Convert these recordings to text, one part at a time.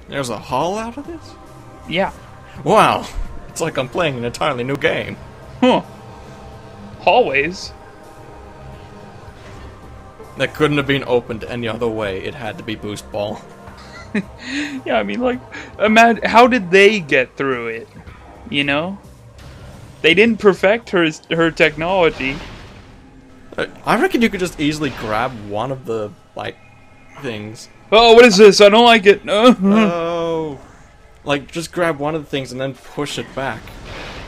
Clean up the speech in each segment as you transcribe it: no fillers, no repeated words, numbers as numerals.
There's a hall out of this? Yeah. Wow. It's like I'm playing an entirely new game. Huh. Hallways? That couldn't have been opened any other way. It had to be Boost Ball. Yeah, I mean, like, imagine, how did they get through it? You know? They didn't perfect her technology. I reckon you could just easily grab one of the, like, things. Oh, what is this? I don't like it. Oh. Like, just grab one of the things and then push it back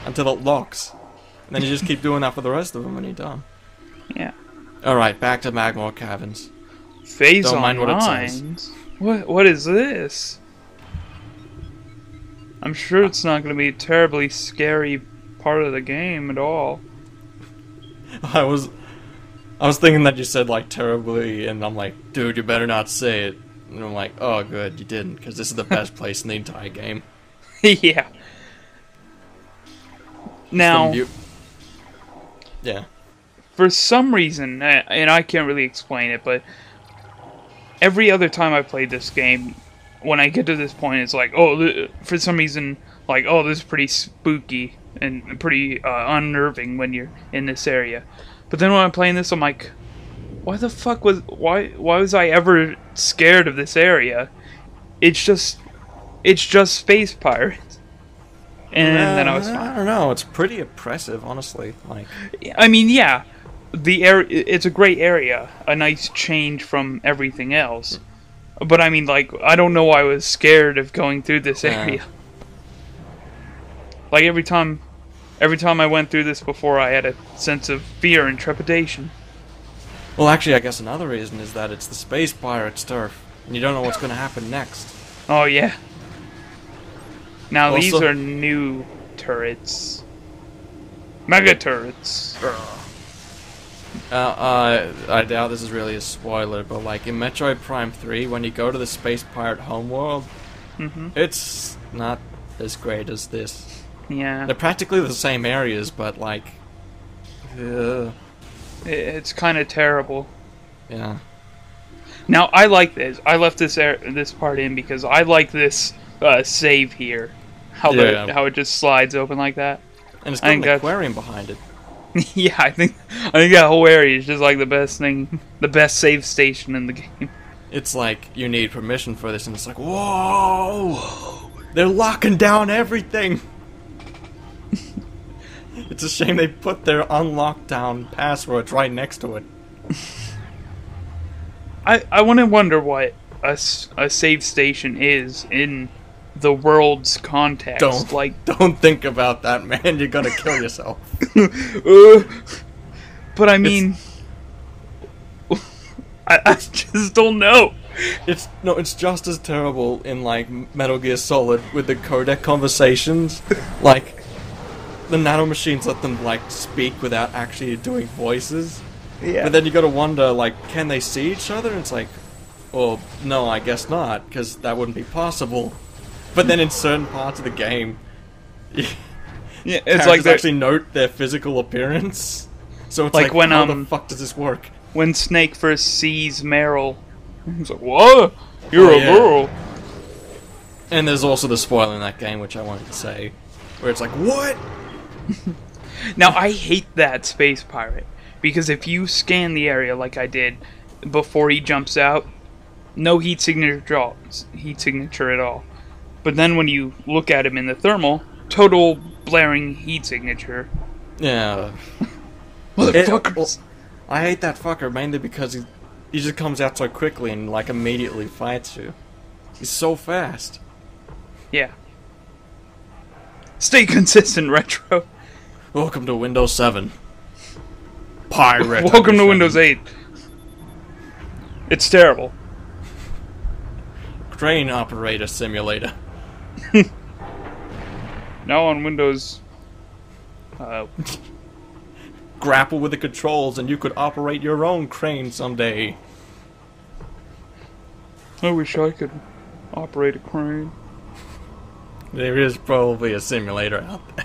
until it locks. And then you just keep doing that for the rest of them when you're done. Yeah. Alright, back to Magmore Caverns. Phazon Mines? What is this? I'm sure it's not going to be a terribly scary part of the game at all. I was thinking that you said, like, terribly, and I'm like, dude, you better not say it. And I'm like, oh, good, you didn't, because this is the best place in the entire game. Yeah. Now, yeah. For some reason, and I can't really explain it, but every other time I played this game, when I get to this point, it's like, oh, for some reason, like, oh, this is pretty spooky and pretty unnerving when you're in this area. But then when I'm playing this, I'm like, why was I ever scared of this area? It's just space pirates. And then I was fine. I don't know, it's pretty oppressive, honestly. Like, I mean, yeah, the area, it's a great area, a nice change from everything else. But I mean, like, I don't know why I was scared of going through this area. Like every time I went through this before, I had a sense of fear and trepidation. well, actually, I guess another reason is that it's the space pirates turf, and you don't know what's going to happen next. Oh yeah. Now Also, these are new turrets. Mega turrets. I doubt this is really a spoiler, but like in Metroid Prime 3, when you go to the space pirate homeworld, it's not as great as this. Yeah. They're practically the same areas, but like, It's kind of terrible. yeah. Now I like this. I left this part in because I like this save here. How it just slides open like that. And it's got an aquarium behind it. Yeah, I think that whole area is just like the best thing, the best save station in the game. It's like you need permission for this, and it's like, whoa, they're locking down everything. It's a shame they put their unlocked down passwords right next to it. I want to wonder what a save station is in the world's context. Don't think about that, man. You're gonna kill yourself. But I mean, I just don't know. It's just as terrible in like Metal Gear Solid with the codec conversations. Like the nanomachines let them like speak without actually doing voices. Yeah. But then you gotta wonder, like, can they see each other? And it's like, well, no, I guess not, because that wouldn't be possible. But then in certain parts of the game, yeah, it's like they actually note their physical appearance. So it's like when how the fuck does this work? When Snake first sees Meryl, he's like, "What? You're a girl." And there's also the spoiler in that game, which I wanted to say, where it's like, what? Now I hate that space pirate because if you scan the area like I did before he jumps out, no heat signature at all. But then when you look at him in the thermal, total blaring heat signature. Yeah. Motherfuckers. I hate that fucker mainly because he just comes out so quickly and like immediately fights you. He's so fast. Yeah. Stay consistent, Retro. Welcome to Windows 7. Pirate. Welcome to Windows 8. It's terrible. Crane Operator Simulator. Now on Windows... Grapple with the controls and you could operate your own crane someday. I wish I could operate a crane. There is probably a simulator out there.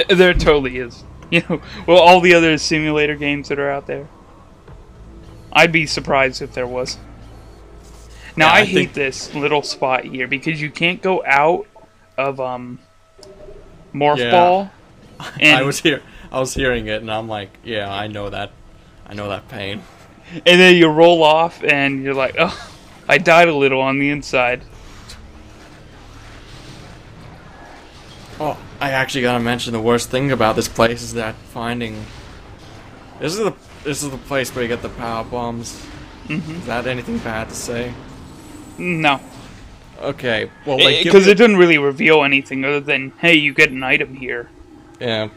There totally is. You know, well, all the other simulator games that are out there. I'd be surprised if there was. Now Yeah, I I hate think- this little spot here because you can't go out of Morph Yeah. Ball. And, I was hearing it, and I'm like, yeah, I know that pain. and then you roll off, and you're like, oh, I died a little on the inside. Oh, I actually gotta mention the worst thing about this place is that finding. This is the place where you get the power bombs. Is that anything bad to say? No, Okay, well, like, because it doesn't really reveal anything other than, hey, you get an item here. yeah.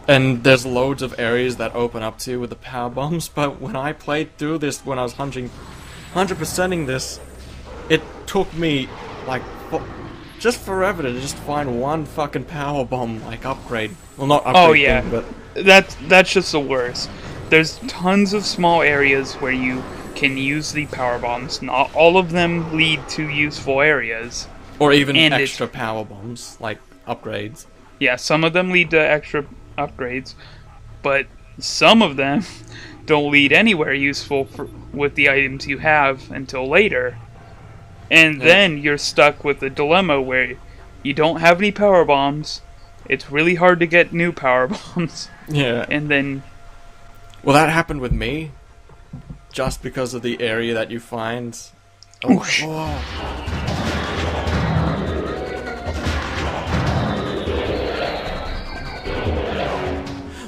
And there's loads of areas that open up too with the power bombs, but when I played through this, when I was 100%ing this, it took me, like, just forever to just find one fucking power bomb, like, upgrade. Well, not upgrade Oh yeah, thing, but... that's just the worst. There's tons of small areas where you can use the power bombs. Not all of them lead to useful areas. Or even And extra power bombs, like, upgrades. Yeah, some of them lead to extra upgrades, but some of them don't lead anywhere useful with the items you have until later. And then you're stuck with a dilemma where you don't have any power bombs. It's really hard to get new power bombs. Yeah. And then... Well, that happened with me. Just because of the area that you find. Oh, whoa.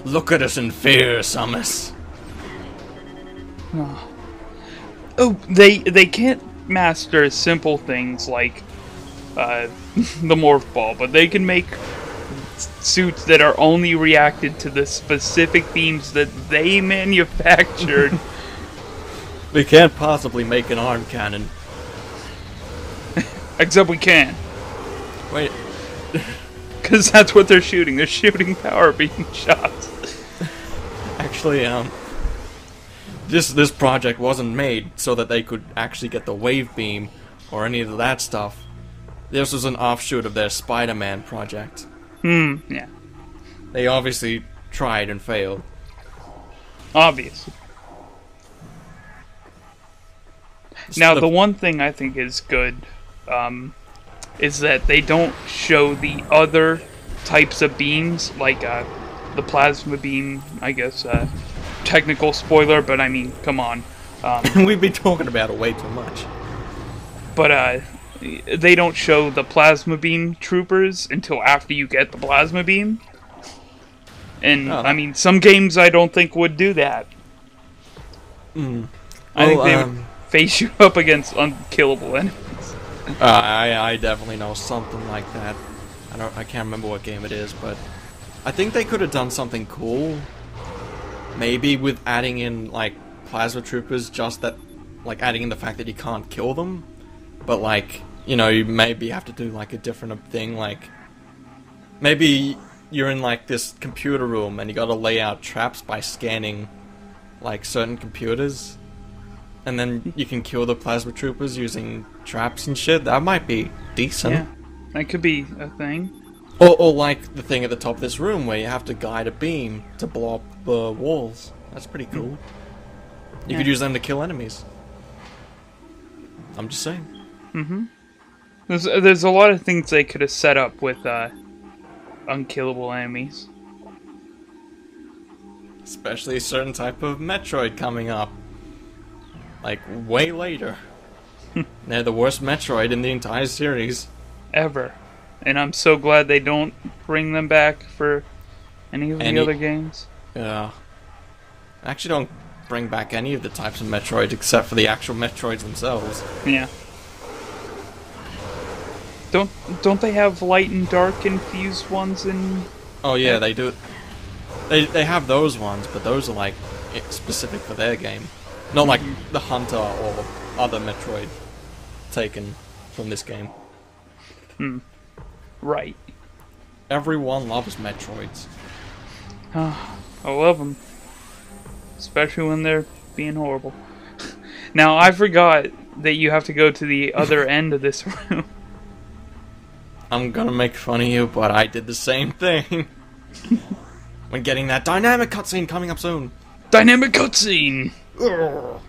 Look at us in fear, Samus. Oh, they can't master simple things like the morph ball, but they can make suits that are only reacted to the specific beams that they manufactured. We can't possibly make an arm cannon. Except we can. Wait. Because that's what they're shooting. They're shooting power beam shots. Actually, this project wasn't made so that they could actually get the wave beam or any of that stuff. This was an offshoot of their Spider-Man project. Yeah. They obviously tried and failed. Obviously. Now, the one thing I think is good is that they don't show the other types of beams, like the plasma beam, I guess, technical spoiler, but I mean, come on. We've been talking about it way too much. But they don't show the plasma beam troopers until after you get the plasma beam. And, I mean, some games I don't think would do that. I think they would face you up against unkillable enemies. I definitely know something like that. I can't remember what game it is, but I think they could have done something cool. Maybe with adding in, like, plasma troopers, just that, like, adding in the fact that you can't kill them. But, like, you know, you maybe have to do, like, a different thing, like, maybe you're in, like, this computer room and you gotta lay out traps by scanning, like, certain computers. And then you can kill the plasma troopers using traps and shit. That might be decent. Yeah, that could be a thing. Or like the thing at the top of this room where you have to guide a beam to blow up the walls. That's pretty cool. You could use them to kill enemies. I'm just saying. There's a lot of things they could have set up with unkillable enemies. Especially a certain type of Metroid coming up. Like, way later. They're the worst Metroid in the entire series. Ever. And I'm so glad they don't bring them back for any of the other games. Yeah. I actually don't bring back any of the types of Metroid except for the actual Metroids themselves. Yeah. Don't they have light and dark infused ones in... Oh yeah, they do. They have those ones, but those are like specific for their game. Not like the Hunter or other Metroid taken from this game. Right. Everyone loves Metroids. I love them. Especially when they're being horrible. Now, I forgot that you have to go to the other end of this room. I'm gonna make fun of you, but I did the same thing. When getting that dynamic cutscene coming up soon. Dynamic cutscene! Ugh.